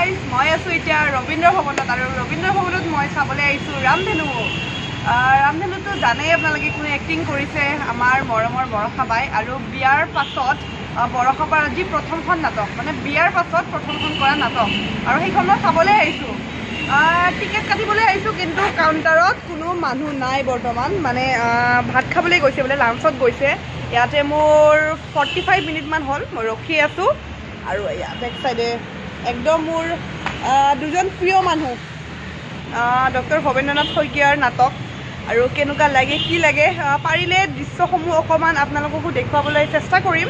Guys মই আছোঁ এতিয়া ৰবীন্দ্ৰ ভৱনত আৰু ৰবীন্দ্ৰ ভৱনত মই চাবলৈ আহিছোঁ ৰামধেনু। ৰামধেনুটো জানেই আপোনালোকে কোনে এক্টিং কৰিছে, আমাৰ মৰমৰ বৰষা বাই। আৰু বিয়াৰ পাছত বৰষা বাৰ আজি প্ৰথমখন নাটক, মানে বিয়াৰ পাছত প্ৰথমখন কৰা নাটক, আৰু সেইখন মই চাবলৈ আহিছোঁ। টিকেট কাটিবলৈ আহিছোঁ, কিন্তু কাউণ্টাৰত কোনো মানুহ নাই বৰ্তমান। মানে ভাত খাবলৈ গৈছে বোলে, লাঞ্চত গৈছে। ইয়াতে মোৰ 45 মিনিটমান হ'ল মই ৰখি আছোঁ। আৰু এয়া বেক চাইডে একদম মোৰ দুজন প্ৰিয় মানুহ, ডক্টৰ ভৱেন্দ্ৰনাথ শইকীয়াৰ নাটক। আৰু কেনেকুৱা লাগে কি লাগে, পাৰিলে দৃশ্যসমূহ অকণমান আপোনালোককো দেখুৱাবলৈ চেষ্টা কৰিম।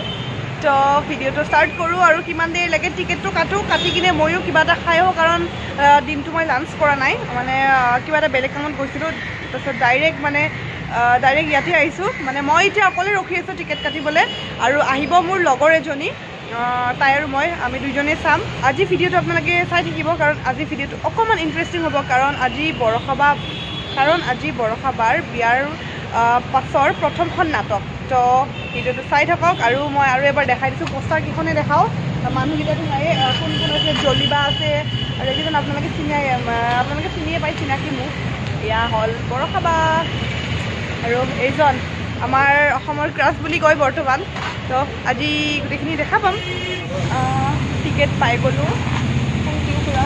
তো ভিডিঅ'টো ষ্টাৰ্ট কৰোঁ। আৰু কিমান দেৰি লাগে টিকেটটো কাটি কিনে ময়ো কিবা এটা খাই আহোঁ, কাৰণ দিনটো মই লাঞ্চ কৰা নাই, মানে কিবা এটা বেলেগ কামত গৈছিলোঁ। তাৰপিছত ডাইৰেক্ট ইয়াতে আহিছোঁ। মানে মই এতিয়া অকলে ৰখি আছোঁ টিকেট কাটিবলৈ, আৰু আহিব মোৰ লগৰ এজনী, তাই আৰু আমি দুইজনে চাম। আজি ভিডিঅ'টো আপোনালোকে চাই থাকিব, কাৰণ আজি ভিডিঅ'টো অকণমান ইণ্টাৰেষ্টিং হ'ব, কাৰণ আজি বৰষা বাৰ বিয়াৰ পাছৰ প্ৰথমখন নাটক। তো ভিডিঅ'টো চাই থাকক। আৰু মই আৰু এবাৰ দেখাই দিছোঁ, পোষ্টাৰ কেইখনে দেখাওঁ। মানুহকেইটাতো নায়ে, কোন কোন আছে, জলিবা আছে, আৰু এইকেইজন আপোনালোকে চিনিয়ে পায়, চিনাকি মোক। এয়া হ'ল বৰষা বা, আৰু এইজন আমাৰ অসমৰ ক্ৰাছ বুলি কয় বৰ্তমান। তো আজি গোটেইখিনি দেখা পাম। টিকেট পাই গ'লোঁ, থেংক ইউ খুৰা।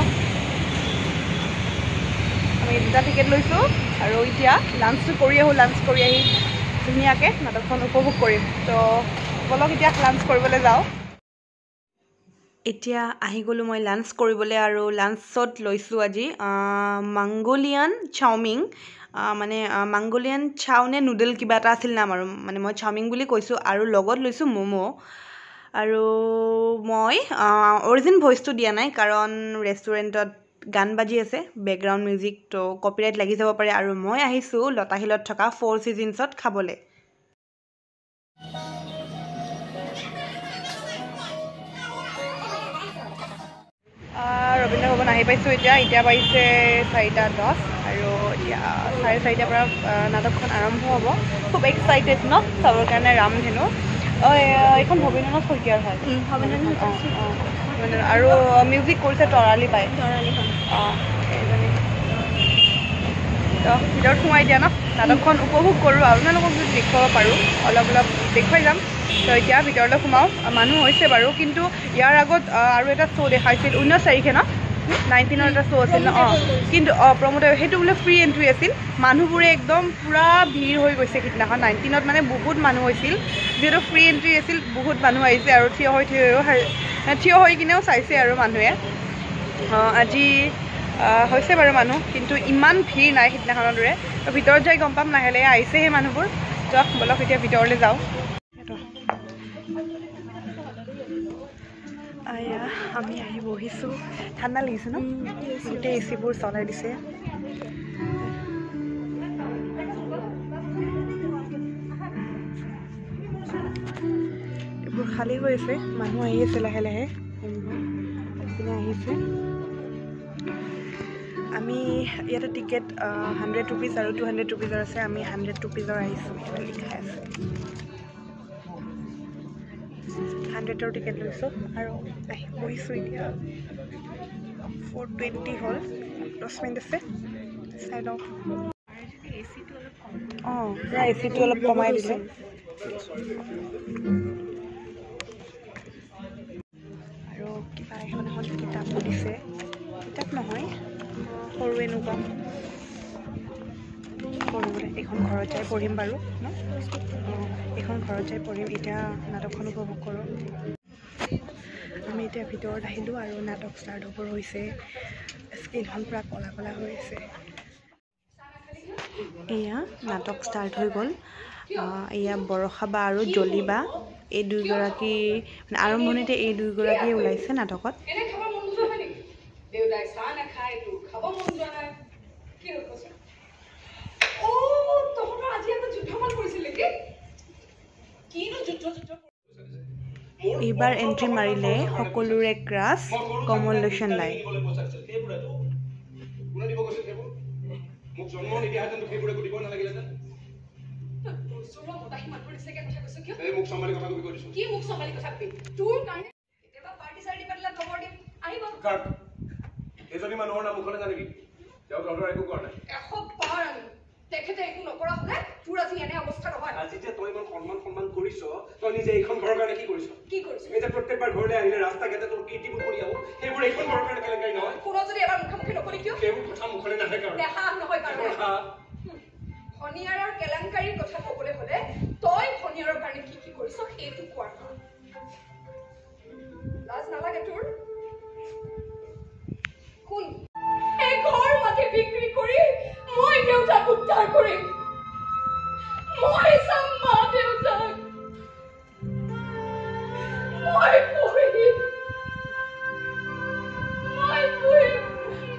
আমি 2টা টিকেট লৈছোঁ, আৰু এতিয়া লাঞ্চটো কৰি আহোঁ। লাঞ্চ কৰি আহি ধুনীয়াকৈ নাটকখন উপভোগ কৰিম। তো বলক এতিয়া লাঞ্চ কৰিবলৈ যাওঁ। এতিয়া আহি গ'লোঁ মই লাঞ্চ কৰিবলৈ, আৰু লাঞ্চত লৈছোঁ আজি মাংগোলিয়ান চাওমিন। মানে মাংগোলিয়ান চাও নে নুডল কিবা এটা আছিল নাম, আৰু মানে মই চাওমিন বুলি কৈছোঁ। আৰু লগত লৈছোঁ ম'ম'। আৰু মই অৰিজিন ভইচটো দিয়া নাই, কাৰণ ৰেষ্টুৰেণ্টত গান বাজি আছে, বেকগ্ৰাউণ্ড মিউজিক, তো কপিৰাইট লাগি যাব পাৰে। আৰু মই আহিছোঁ লতাশিলত থকা 4 Seasons খাবলৈ। ৰবীন্দ্ৰ ভৱন আহি পাইছোঁ এতিয়া পাইছে 4:10, আৰু এতিয়া 4:30 পৰা নাটকখন আৰম্ভ হ'ব। খুব এক্সাইটেড ন চাবৰ কাৰণে ৰামধেনু। এইখন ভৱেন্দ্ৰনাথ শইকীয়াৰ হয়। আৰু মিউজিক কৰিছে তৰালি বাই। এইজনী ভিতৰত সোমাই দিয়া ন, নাটকখন উপভোগ কৰোঁ। আপোনালোকক যদি দেখুৱাব পাৰোঁ অলপ দেখুৱাই যাম। তো এতিয়া ভিতৰলৈ সোমাওঁ। মানুহ হৈছে বাৰু, কিন্তু ইয়াৰ আগত আৰু এটা শ্ব' দেখাইছিল 19 তাৰিখে ন, 19ৰ এটা শ্ব' আছিল ন। কিন্তু প্ৰমোটাৰ সেইটো বোলে ফ্ৰী এণ্ট্ৰি আছিল। মানুহবোৰে একদম পূৰা ভিৰ হৈ গৈছে সিদিনাখন। 19ত মানে বহুত মানুহ হৈছিল, যিহেতু ফ্ৰী এণ্ট্ৰি আছিল। বহুত মানুহ আহিছে, আৰু থিয় হৈ কিনেও চাইছে আৰু মানুহে। আজি হৈছে বাৰু মানুহ, কিন্তু ইমান ভিৰ নাই সিদিনাখনৰ দৰে। তো ভিতৰত যাই গম পাম, লাহে লাহে আহিছে সেই মানুহবোৰ। যাওক বলক এতিয়া ভিতৰলৈ যাওঁ। আমি আহি বহিছোঁ। ঠাণ্ডা লাগিছে ন, গোটেই এচিবোৰ চলাই দিছে। এইবোৰ খালী হৈ আছে, মানুহ আহি আছে লাহে লাহে আহিছে। আমি ইয়াতে টিকেট 100 rupees আৰু 200 rupeesৰ আছে। আমি 100 rupeesৰ আহিছোঁ, লিখাই আছে 100ৰ টিকেট লৈছোঁ, আৰু আহি বহিছোঁ এতিয়া। 4:20 হ'ল, 10 মিনিট আছে, চাই লওঁ। পুৰা এচিটো অলপ কমাই দিলে। আৰু কিবা এখন কিতাপো দিছে, কিতাপ নহয়, সৰু এনেকুৱা পঢ়িবলৈ। এইখন ঘৰত যাই পঢ়িম বাৰু ন, এইখন ঘৰত যাই পঢ়িম। এতিয়া নাটকখন উপভোগ কৰোঁ। আমি এতিয়া ভিতৰত আহিলোঁ, আৰু নাটক ষ্টাৰ্ট হ'বৰ হৈছে। স্ক্ৰীনখন পূৰা কলা হৈ আছে। এয়া নাটক ষ্টাৰ্ট হৈ গ'ল। এয়া বৰষা বা আৰু জলিবা, এই দুয়োগৰাকী মানে আৰম্ভণিতে এই দুয়োগৰাকীয়ে ওলাইছে নাটকত। এইবাৰ এণ্ট্ৰি মাৰিলে সকলোৰে ক্ৰাছ কমল লোচন লাই। এজনী মানুহৰ নাম মুখলে জানে কি তেওঁ ডক্টৰ একো কৰা নাই এসপ্তাহ তেখেতে একো নকৰা হলে তোৰ আজি এনে অৱস্থা নহয় আজি যে তই ইমান সন্মান কৰিছ তই নিজে এইখন ঘৰৰ কাৰণে কি কৰিছ এই যে প্ৰত্যেকবাৰ ঘৰলৈ আহিলে ৰাস্তা ঘাটে তোৰ কীৰ্তিবোৰ কৰি আহো সেইবোৰ এইখন ঘৰৰ কাৰণে কেলেংকাৰী নহয় কোনো যদি এবাৰ মুখামুখি নকৰি কিয় সেইবোৰ কথা মুখলে নাহে কাৰণ দেখা নহয় কাৰণে শনিয়াৰৰ কেলেংকাৰীৰ কথা ক'বলৈ হলে তই শনিয়াৰৰ কাৰণে কি কৰিছ সেইটো কোৱাৰ লাজ নালাগে তোৰ কোন এই ঘৰ মাটি বিক্ৰী কৰি মই দেউতাক উদ্ধাৰ কৰিম মই চাম মা দেউতাক মই পঢ়িম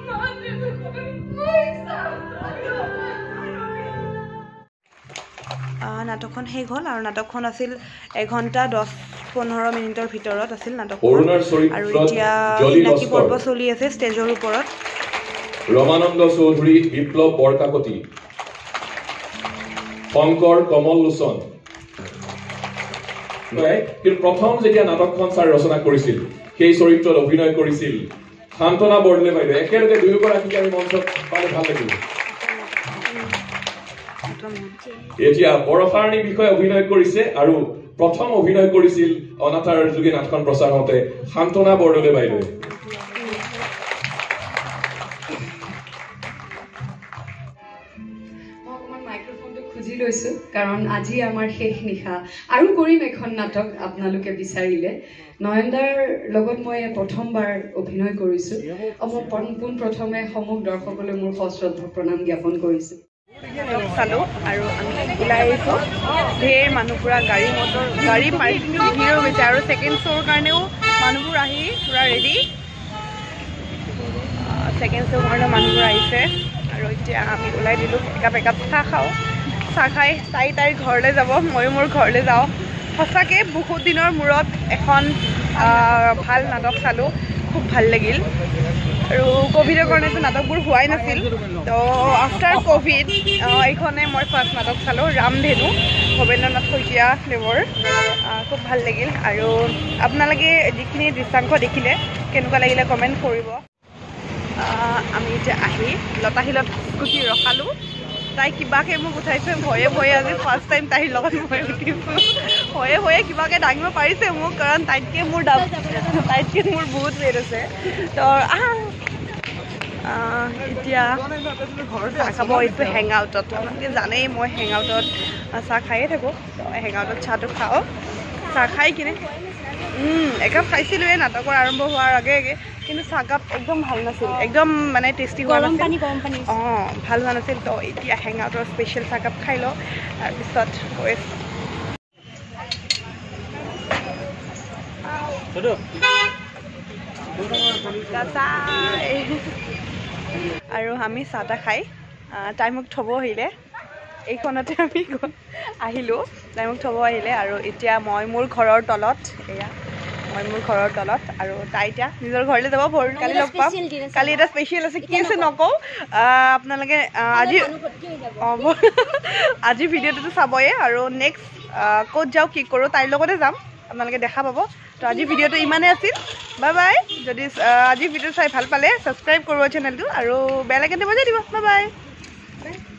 মা দেউতাক মই চাম নাটকখন শেষ হ'ল আৰু নাটকখন আছিল 1 ঘণ্টা 10-15 মিনিটৰ ভিতৰত আছিল নাটকখন আৰু এতিয়া চিনাকি পৰ্ব চলি আছে ষ্টেজৰ ওপৰত ৰমানন্দ চৌধুৰী বিপ্লৱ বৰকাকতি শংকৰ কমল লোচন কিন্তু প্ৰথম যেতিয়া নাটকখন ছাৰ ৰচনা কৰিছিল সেই চৰিত্ৰত অভিনয় কৰিছিল শান্তনা বৰদলৈ বাইদেউ একেলগে দুয়োগৰাকীকে আমি মঞ্চত পালে ভাল লাগিব এতিয়া বৰষাৰণীৰ বিষয়ে অভিনয় কৰিছে আৰু প্ৰথম অভিনয় কৰিছিল অনাথাৰ যোগে নাটকখন প্ৰচাৰ হওঁতে শান্তনা বৰদলৈ বাইদেউ খুজি লৈছো কাৰণ আজি আমাৰ শেষ নিশা আৰু কৰিম এখন নাটক আপোনালোকে বিচাৰিলে নয়নদাৰ লগত মই প্ৰথমবাৰ অভিনয় কৰিছো মই পোনপ্ৰথমে সমূহ দৰ্শকলৈ মোৰ সশ্ৰদ্ধ প্ৰণাম জ্ঞাপন কৰিছো চালো আৰু আমি ওলাই আহিছোঁ ঢেৰ মানুহ পুৰা গাড়ী পাৰ্কিং ভিৰ হৈ গৈছে আৰু ছেকেণ্ড শ্ব'ৰ কাৰণেও মানুহবোৰ আহি পুৰা ৰেডি ছেকেণ্ড শ্ব'ৰ কাৰণে মানুহবোৰ আহিছে আৰু এতিয়া আমি ওলাই দিলোঁ একাপ চাহ খাই তাইৰ ঘৰলৈ যাব ময়ো মোৰ ঘৰলৈ যাওঁ সঁচাকৈ বহুত দিনৰ মূৰত এখন ভাল নাটক চালোঁ খুব ভাল লাগিল আৰু ক'ভিডৰ কাৰণেতো নাটকবোৰ হোৱাই নাছিল তো আফটাৰ ক'ভিড এইখনে মই ফাৰ্ষ্ট নাটক চালোঁ ৰামধেনু ভৱেন্দ্ৰনাথ শইকীয়া দেৱৰ খুব ভাল লাগিল আৰু আপোনালোকে যিখিনি দৃশ্যাংশ দেখিলে কেনেকুৱা লাগিলে কমেণ্ট কৰিব আমি এতিয়া আহি লতাশিলত স্কুটি ৰখালোঁ তাই কিবাকৈ মোক উঠাইছে ভয়ে আজি ফাৰ্ষ্ট টাইম তাইৰ লগত মই উঠিছোঁ ভয়ে কিবাকৈ দাঙিব পাৰিছে মোক কাৰণ তাইতকৈ মোৰ বহুত ৱেট আছে তো এতিয়া চাহ খাব আহিছোঁ হেং আউটত আপোনালোকে জানেই মই হেং আউটত চাহ খায়ে থাকোঁ তো হেং আউটত চাহটো খাওঁ চাহ খাই কিনে একাপ খাইছিলোঁৱে নাটকৰ আৰম্ভ হোৱাৰ আগে কিন্তু চাহকাপ একদম ভাল নাছিল একদম মানে টেষ্টি হোৱা নাছিল ভাল হোৱা নাছিল তো এতিয়া হেং আউটৰ স্পেচিয়েল চাহকাপ খাই লওঁ তাৰপিছত গৈ আৰু আমি চাহ তাহ খাই তাই মোক থ'ব আহিলে এইখনতে আমি আহিলোঁ তাই মোক থ'ব আহিলে আৰু এতিয়া মই মোৰ ঘৰৰ তলত আৰু তাই এতিয়া নিজৰ ঘৰলৈ যাব কালি লগ পাম কালি এটা স্পেচিয়েল আছে কি আছে নকওঁ আপোনালোকে আজি ভিডিঅ'টোতো চাবয়ে আৰু নেক্সট ক'ত যাওঁ কি কৰোঁ তাইৰ লগতে যাম আপোনালোকে দেখা পাব তো আজি ভিডিঅ'টো ইমানেই আছিল বাই বাই যদি আজি ভিডিঅ' চাই ভাল পালে ছাবস্ক্ৰাইব কৰিব চেনেলটো আৰু বেল আইকনটো বজাই দিব বাই বাই